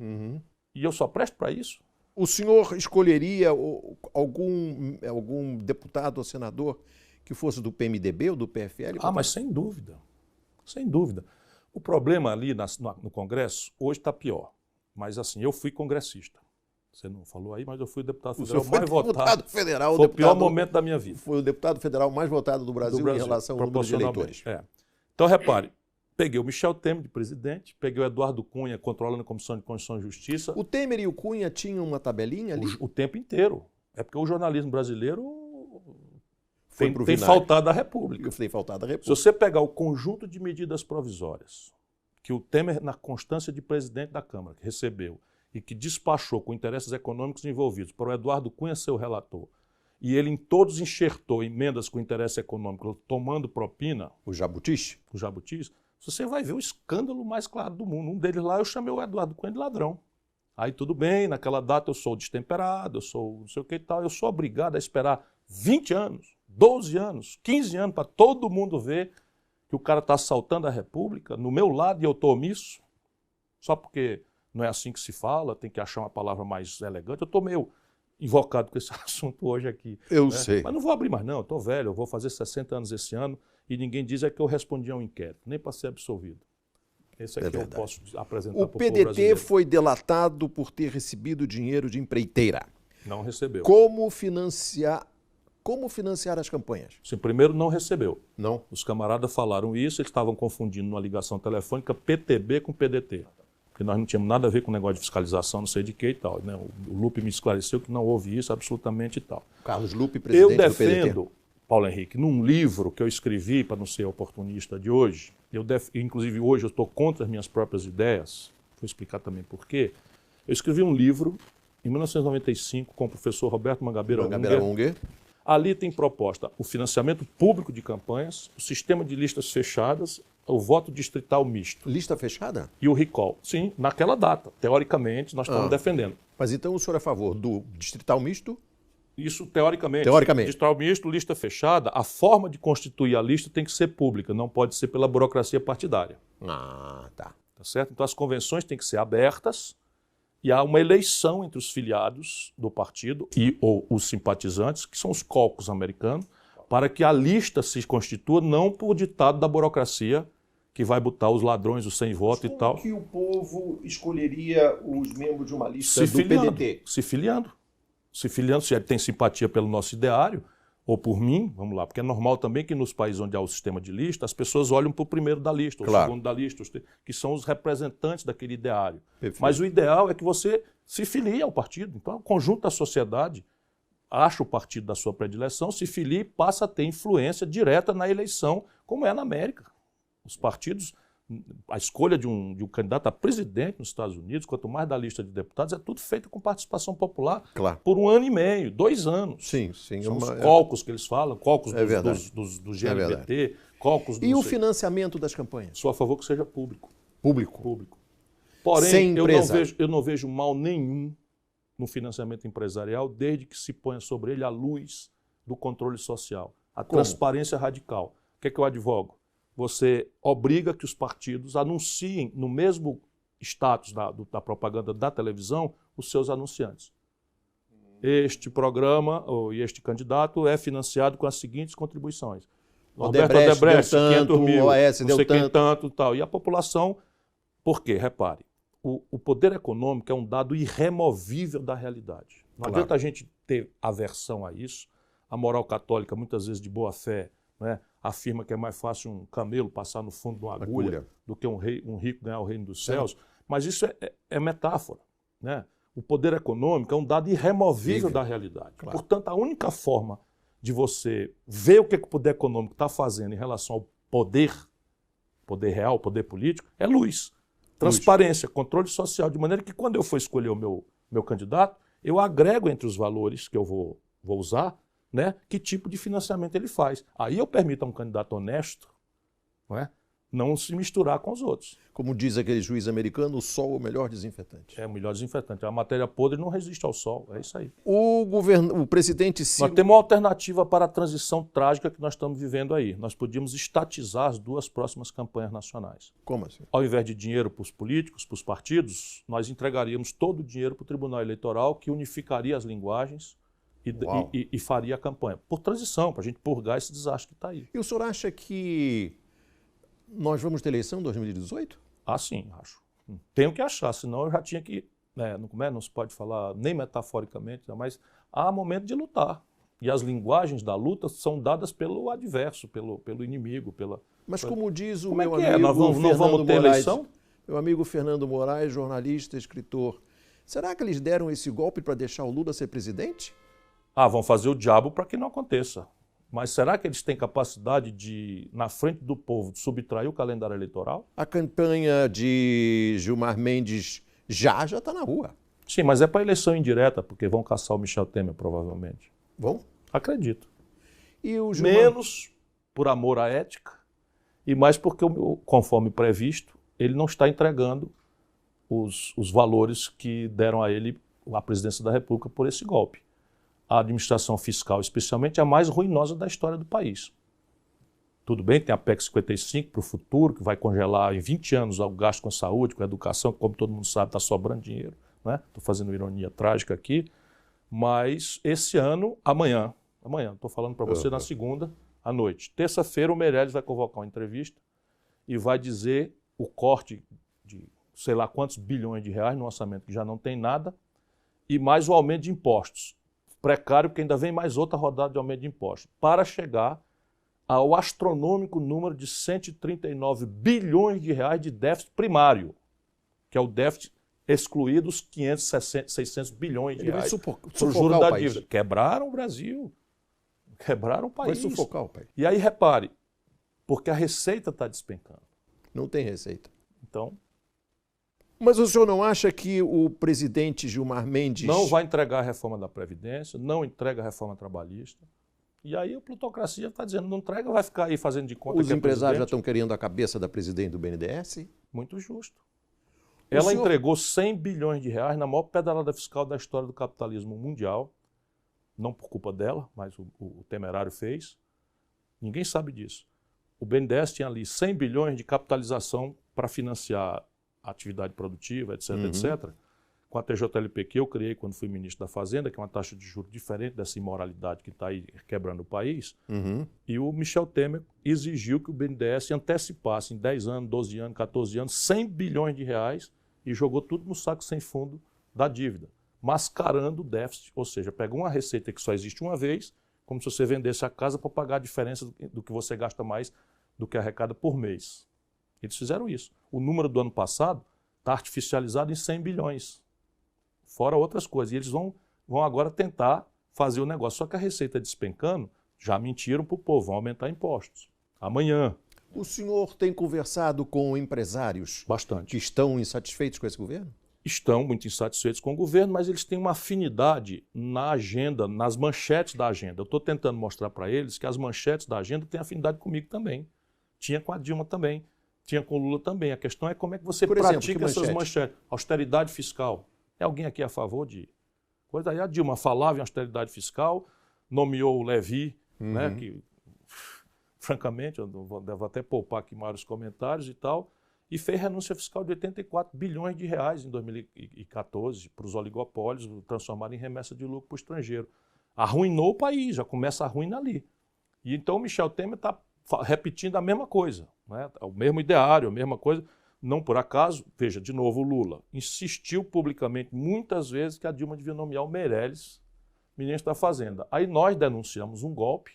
[SPEAKER 2] e eu só presto para isso.
[SPEAKER 1] O senhor escolheria algum deputado ou senador que fosse do PMDB ou do PFL?
[SPEAKER 2] Mas sem dúvida. Sem dúvida. O problema ali no Congresso hoje está pior. Mas assim, eu fui congressista. Você não falou aí, mas eu fui o deputado federal mais votado. Foi o pior momento da minha vida.
[SPEAKER 1] Foi o deputado federal mais votado do Brasil em relação ao número de eleitores.
[SPEAKER 2] Então, repare, peguei o Michel Temer de presidente, peguei o Eduardo Cunha controlando a Comissão de Constituição e Justiça.
[SPEAKER 1] O Temer e o Cunha tinham uma tabelinha ali?
[SPEAKER 2] O tempo inteiro. É porque o jornalismo brasileiro tem faltado à República.
[SPEAKER 1] Tem faltado à República.
[SPEAKER 2] Se você pegar o conjunto de medidas provisórias que o Temer, na constância de presidente da Câmara, que recebeu e que despachou com interesses econômicos envolvidos para o Eduardo Cunha ser o relator, e ele em todos enxertou emendas com interesse econômico, tomando propina,
[SPEAKER 1] O jabutis?
[SPEAKER 2] os jabutis, você vai ver o escândalo mais claro do mundo. Um deles lá eu chamei o Eduardo Cunha de ladrão. Aí tudo bem, naquela data eu sou destemperado, eu sou não sei o que e tal, eu sou obrigado a esperar 20 anos, 12 anos, 15 anos para todo mundo ver que o cara está assaltando a República, no meu lado, e eu estou omisso, só porque não é assim que se fala, tem que achar uma palavra mais elegante. Eu estou meio invocado com esse assunto hoje aqui.
[SPEAKER 1] Eu sei.
[SPEAKER 2] Mas não vou abrir mais não, eu estou velho, eu vou fazer 60 anos esse ano e ninguém diz é que eu respondi a um inquérito, nem para ser absolvido. Esse aqui eu posso apresentar para o povo
[SPEAKER 1] PDT
[SPEAKER 2] brasileiro.
[SPEAKER 1] foi delatado por ter recebido dinheiro de empreiteira.
[SPEAKER 2] Não recebeu.
[SPEAKER 1] Como financiar as campanhas?
[SPEAKER 2] Sim, primeiro não recebeu.
[SPEAKER 1] Não.
[SPEAKER 2] Os camaradas falaram isso, eles estavam confundindo numa ligação telefônica PTB com PDT. Porque nós não tínhamos nada a ver com o negócio de fiscalização, não sei de que e tal. Né? O Lupe me esclareceu que não houve isso absolutamente e tal.
[SPEAKER 1] Carlos Lupe, presidente
[SPEAKER 2] Eu
[SPEAKER 1] do PDT.
[SPEAKER 2] defendo, Paulo Henrique, num livro que eu escrevi, para não ser oportunista de hoje, inclusive hoje eu estou contra as minhas próprias ideias, vou explicar também por quê. Eu escrevi um livro em 1995 com o professor Roberto Mangabeira Unger. Ali tem proposta o financiamento público de campanhas, o sistema de listas fechadas, o voto distrital misto.
[SPEAKER 1] Lista fechada?
[SPEAKER 2] E o recall. Sim, naquela data. Teoricamente, nós estamos defendendo.
[SPEAKER 1] Mas então o senhor é a favor do distrital misto?
[SPEAKER 2] Isso teoricamente.
[SPEAKER 1] Teoricamente.
[SPEAKER 2] Distrital misto, lista fechada, a forma de constituir a lista tem que ser pública, não pode ser pela burocracia partidária.
[SPEAKER 1] Ah, tá.
[SPEAKER 2] Tá certo? Então as convenções têm que ser abertas e há uma eleição entre os filiados do partido ou os simpatizantes, que são os caucus americanos, para que a lista se constitua não por ditado da burocracia que vai botar os ladrões, os sem voto e tal.
[SPEAKER 1] Como que o povo escolheria os membros de uma lista
[SPEAKER 2] Se
[SPEAKER 1] do
[SPEAKER 2] filiando,
[SPEAKER 1] PDT?
[SPEAKER 2] se filiando, se ele tem simpatia pelo nosso ideário, ou por mim, vamos lá, porque é normal também que nos países onde há o sistema de lista, as pessoas olham para o primeiro da lista, ou o segundo da lista, que são os representantes daquele ideário.
[SPEAKER 1] Perfeito.
[SPEAKER 2] Mas o ideal é que você se filie ao partido. Então, o conjunto da sociedade acha o partido da sua predileção, se filia e passa a ter influência direta na eleição, como é na América. Os partidos, a escolha de um candidato a presidente nos Estados Unidos, quanto mais da lista de deputados, é tudo feito com participação popular por 1 ano e meio, 2 anos.
[SPEAKER 1] Sim, sim.
[SPEAKER 2] São os caucus que eles falam, caucus do GLBT, caucus do...
[SPEAKER 1] E o financiamento das campanhas?
[SPEAKER 2] Sou a favor que seja público.
[SPEAKER 1] Público.
[SPEAKER 2] Porém, eu não vejo mal nenhum no financiamento empresarial, desde que se ponha sobre ele a luz do controle social, a transparência radical. O que é que eu advogo? Você obriga que os partidos anunciem no mesmo status da propaganda da televisão os seus anunciantes. Este programa e este candidato é financiado com as seguintes contribuições. Odebrecht 500 mil,
[SPEAKER 1] OAS
[SPEAKER 2] não
[SPEAKER 1] deu
[SPEAKER 2] sei quem
[SPEAKER 1] tanto.
[SPEAKER 2] tanto e tal. E a população, por quê? Repare, o poder econômico é um dado irremovível da realidade. Não adianta a gente ter aversão a isso. A moral católica, muitas vezes de boa fé, né, afirma que é mais fácil um camelo passar no fundo de uma agulha do que um rico ganhar o reino dos céus. Mas isso é metáfora. Né? O poder econômico é um dado irremovível da realidade. Portanto, a única forma de você ver o que o poder econômico está fazendo em relação ao poder real, poder político, é luz. Transparência, controle social, de maneira que quando eu for escolher o meu candidato, eu agrego entre os valores que eu vou usar, né, que tipo de financiamento ele faz. Aí eu permito a um candidato honesto, não se misturar com os outros.
[SPEAKER 1] Como diz aquele juiz americano, o sol é o melhor desinfetante.
[SPEAKER 2] É o melhor desinfetante. A matéria podre não resiste ao sol, é isso aí.
[SPEAKER 1] O presidente
[SPEAKER 2] Nós temos uma alternativa para a transição trágica que nós estamos vivendo aí. Nós podíamos estatizar as 2 próximas campanhas nacionais.
[SPEAKER 1] Como assim?
[SPEAKER 2] Ao invés de dinheiro para os políticos, para os partidos, nós entregaríamos todo o dinheiro para o Tribunal Eleitoral, que unificaria as linguagens e faria a campanha. Por transição, para a gente purgar esse desastre que está aí.
[SPEAKER 1] E o senhor acha que nós vamos ter eleição em 2018?
[SPEAKER 2] Ah, sim, acho. Tenho que achar, senão eu já tinha que... não se pode falar nem metaforicamente, mas há momento de lutar. E as linguagens da luta são dadas pelo adverso, pelo inimigo.
[SPEAKER 1] Mas como diz o
[SPEAKER 2] como
[SPEAKER 1] meu
[SPEAKER 2] é que
[SPEAKER 1] amigo
[SPEAKER 2] não vamos ter eleição?
[SPEAKER 1] Meu amigo Fernando Moraes, jornalista, escritor, será que eles deram esse golpe para deixar o Lula ser presidente?
[SPEAKER 2] Vão fazer o diabo para que não aconteça. Mas será que eles têm capacidade de, na frente do povo, de subtrair o calendário eleitoral?
[SPEAKER 1] A campanha de Gilmar Mendes já está na rua.
[SPEAKER 2] Sim, mas é para eleição indireta, porque vão caçar o Michel Temer, provavelmente.
[SPEAKER 1] Vão?
[SPEAKER 2] Acredito.
[SPEAKER 1] E o Gilmar...
[SPEAKER 2] Menos por amor à ética e mais porque, conforme previsto, ele não está entregando os valores que deram a ele a presidência da República por esse golpe. A administração fiscal, especialmente, é a mais ruinosa da história do país. Tudo bem, tem a PEC 55 para o futuro, que vai congelar em 20 anos o gasto com a saúde, com a educação, que, como todo mundo sabe, está sobrando dinheiro. Estou fazendo ironia trágica aqui. Mas esse ano, amanhã, estou falando para você na segunda à noite. Terça-feira, o Meirelles vai convocar uma entrevista e vai dizer o corte de sei lá quantos bilhões de reais no orçamento, que já não tem nada, e mais o aumento de impostos. Precário, porque ainda vem mais outra rodada de aumento de impostos, para chegar ao astronômico número de 139 bilhões de reais de déficit primário, que é o déficit excluído os 600 bilhões de reais.
[SPEAKER 1] Ele vai
[SPEAKER 2] sufocar
[SPEAKER 1] juro da dívida.
[SPEAKER 2] Quebraram o Brasil. Quebraram o país.
[SPEAKER 1] Vai sufocar o país.
[SPEAKER 2] E aí, repare, porque a receita está despencando.
[SPEAKER 1] Não tem receita.
[SPEAKER 2] Então...
[SPEAKER 1] Mas o senhor não acha que o presidente Gilmar Mendes...
[SPEAKER 2] Não vai entregar a reforma da Previdência, não entrega a reforma trabalhista. E aí a plutocracia está dizendo, não entrega, vai ficar aí fazendo de conta
[SPEAKER 1] Os
[SPEAKER 2] que é
[SPEAKER 1] empresários já
[SPEAKER 2] presidente.
[SPEAKER 1] estão querendo a cabeça da presidente do BNDES?
[SPEAKER 2] Muito justo. Ela entregou 100 bilhões de reais na maior pedalada fiscal da história do capitalismo mundial. Não por culpa dela, mas o temerário fez. Ninguém sabe disso. O BNDES tinha ali 100 bilhões de capitalização para financiar a atividade produtiva, etc, etc. Com a TJLP que eu criei quando fui ministro da Fazenda, que é uma taxa de juros diferente dessa imoralidade que está aí quebrando o país. E o Michel Temer exigiu que o BNDES antecipasse em 10 anos, 12 anos, 14 anos, 100 bilhões de reais e jogou tudo no saco sem fundo da dívida, mascarando o déficit. Ou seja, pegou uma receita que só existe uma vez, como se você vendesse a casa para pagar a diferença do que você gasta mais do que arrecada por mês. Eles fizeram isso. O número do ano passado está artificializado em 100 bilhões, fora outras coisas. E eles vão agora tentar fazer o negócio. Só que a receita despencando, já mentiram para o povo, vão aumentar impostos. Amanhã.
[SPEAKER 1] O senhor tem conversado com empresários
[SPEAKER 2] Bastante.
[SPEAKER 1] Que estão insatisfeitos com esse governo?
[SPEAKER 2] Estão muito insatisfeitos com o governo, mas eles têm uma afinidade na agenda, nas manchetes da agenda. Eu estou tentando mostrar para eles que as manchetes da agenda têm afinidade comigo também. Tinha com a Dilma também. Tinha com o Lula também. A questão é como é que você pratica essas manchetes. Austeridade fiscal. É alguém aqui a favor de coisa? Aí a Dilma falava em austeridade fiscal, nomeou o Levi, né, que, francamente, eu devo até poupar aqui maiores comentários e tal, e fez renúncia fiscal de 84 bilhões de reais em 2014 para os oligopólios, transformaram em remessa de lucro para o estrangeiro. Arruinou o país, já começa a ruína ali. E então o Michel Temer está repetindo a mesma coisa, né? O mesmo ideário, a mesma coisa. Não por acaso, veja, de novo o Lula insistiu publicamente muitas vezes que a Dilma devia nomear o Meirelles ministro da Fazenda. Aí nós denunciamos um golpe,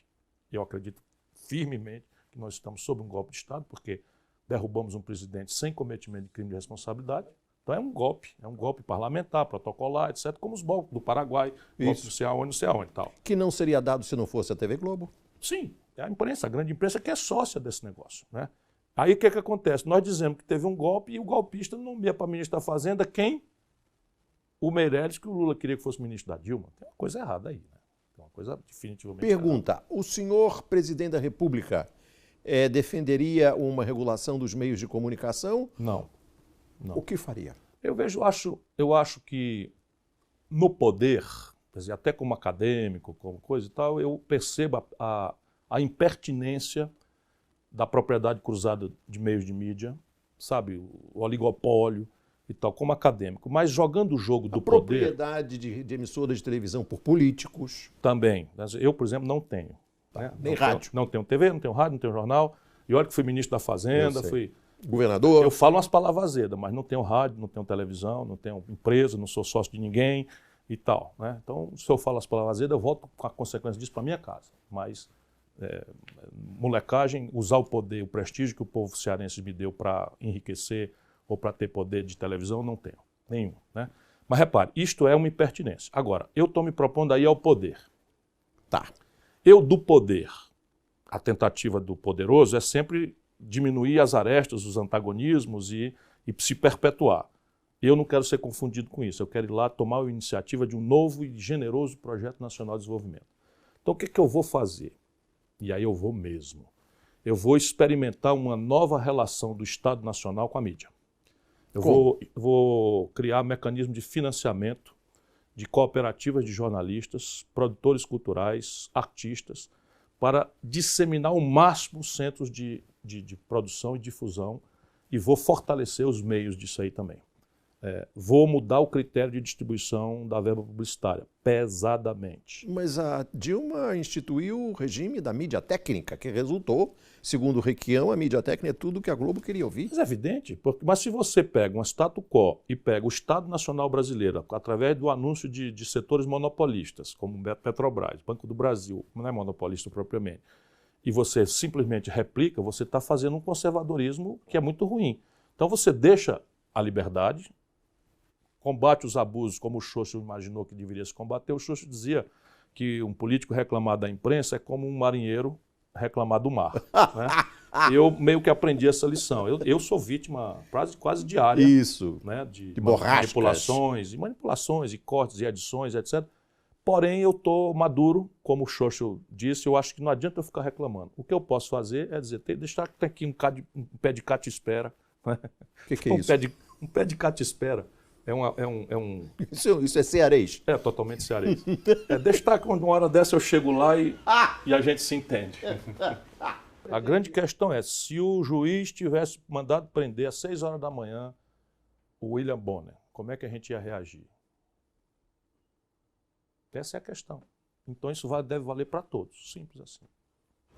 [SPEAKER 2] e eu acredito firmemente que nós estamos sob um golpe de Estado, porque derrubamos um presidente sem cometimento de crime de responsabilidade. Então é um golpe parlamentar, protocolar, etc., como os golpes do Paraguai, golpes não sei aonde e tal.
[SPEAKER 1] Que não seria dado se não fosse a TV Globo?
[SPEAKER 2] Sim, é a imprensa, a grande imprensa que é sócia desse negócio, né? Aí o que acontece? Nós dizemos que teve um golpe e o golpista nomeia para ministro da Fazenda quem? O Meirelles, que o Lula queria que fosse ministro da Dilma. Tem uma coisa errada aí, né? Tem uma coisa definitivamente
[SPEAKER 1] Pergunta,
[SPEAKER 2] errada.
[SPEAKER 1] O senhor presidente da República defenderia uma regulação dos meios de comunicação?
[SPEAKER 2] Não.
[SPEAKER 1] O que faria?
[SPEAKER 2] Eu acho que no poder, quer dizer, até como acadêmico, como coisa e tal, eu percebo a impertinência da propriedade cruzada de meios de mídia, sabe, o oligopólio e tal, como acadêmico. Mas jogando o jogo do poder...
[SPEAKER 1] propriedade de emissoras de televisão por políticos?
[SPEAKER 2] Também. Eu, por exemplo, não tenho. Né?
[SPEAKER 1] Nem rádio?
[SPEAKER 2] Não tenho TV, não tenho rádio, não tenho jornal. E olha que fui ministro da Fazenda, fui...
[SPEAKER 1] Governador?
[SPEAKER 2] Eu falo umas palavras azedas, mas não tenho rádio, não tenho televisão, não tenho empresa, não sou sócio de ninguém e tal, né? Então, se eu falo as palavras azedas, eu volto com a consequência disso para minha casa. Mas... molecagem, usar o poder, o prestígio que o povo cearense me deu para enriquecer ou para ter poder de televisão, não tenho, nenhum, né? Mas repare, isto é uma impertinência. Agora, eu estou me propondo aí ao poder.
[SPEAKER 1] Tá.
[SPEAKER 2] Eu do poder, a tentativa do poderoso é sempre diminuir as arestas, os antagonismos e se perpetuar. Eu não quero ser confundido com isso, eu quero ir lá tomar a iniciativa de um novo e generoso projeto nacional de desenvolvimento. Então, o que eu vou fazer? E aí eu vou mesmo. Eu vou experimentar uma nova relação do Estado Nacional com a mídia. Eu vou criar mecanismo de financiamento de cooperativas de jornalistas, produtores culturais, artistas, para disseminar ao máximo centros de produção e difusão, e vou fortalecer os meios disso aí também. Vou mudar o critério de distribuição da verba publicitária, pesadamente.
[SPEAKER 1] Mas a Dilma instituiu o regime da mídia técnica, que resultou, segundo o Requião, a mídia técnica é tudo que a Globo queria ouvir.
[SPEAKER 2] Mas é evidente, mas se você pega um status quo e pega o Estado Nacional Brasileiro, através do anúncio de setores monopolistas, como Petrobras, Banco do Brasil, não é monopolista propriamente, e você simplesmente replica, você está fazendo um conservadorismo que é muito ruim. Então você deixa a liberdade, combate os abusos como o Xoxo imaginou que deveria se combater. O Xoxo dizia que um político reclamar da imprensa é como um marinheiro reclamar do mar. Né? Eu meio que aprendi essa lição. Eu sou vítima quase diária.
[SPEAKER 1] Isso.
[SPEAKER 2] Né? De manipulações, e cortes, e adições, etc. Porém, eu estou maduro, como o Xoxo disse, eu acho que não adianta eu ficar reclamando. O que eu posso fazer é dizer, deixar que tem aqui um pé de cate-espera. Né?
[SPEAKER 1] O que é isso?
[SPEAKER 2] Um pé de cate-espera.
[SPEAKER 1] Isso é cearês?
[SPEAKER 2] É totalmente cearês. Deixa estar que uma hora dessa eu chego lá e a gente se entende. A grande questão é, se o juiz tivesse mandado prender às 6 horas da manhã o William Bonner, como é que a gente ia reagir? Essa é a questão. Então isso deve valer para todos, simples assim.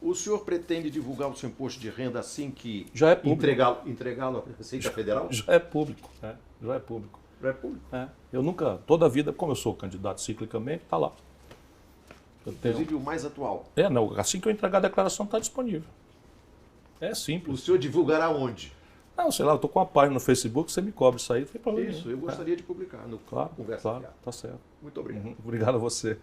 [SPEAKER 1] O senhor pretende divulgar o seu imposto de renda assim que
[SPEAKER 2] já é público.
[SPEAKER 1] entregá-lo à Receita Federal?
[SPEAKER 2] Já é público. Já é público.
[SPEAKER 1] Já é público?
[SPEAKER 2] Eu nunca, toda a vida, como eu sou candidato ciclicamente, está lá.
[SPEAKER 1] Inclusive o mais atual.
[SPEAKER 2] Não, assim que eu entregar a declaração está disponível. É simples.
[SPEAKER 1] O senhor divulgará onde?
[SPEAKER 2] Não, sei lá, eu estou com uma página no Facebook, você me cobre isso aí, não tem problema.
[SPEAKER 1] Isso, eu gostaria de publicar no
[SPEAKER 2] Conversa.
[SPEAKER 1] Claro,
[SPEAKER 2] tá certo.
[SPEAKER 1] Muito obrigado.
[SPEAKER 2] Obrigado a você.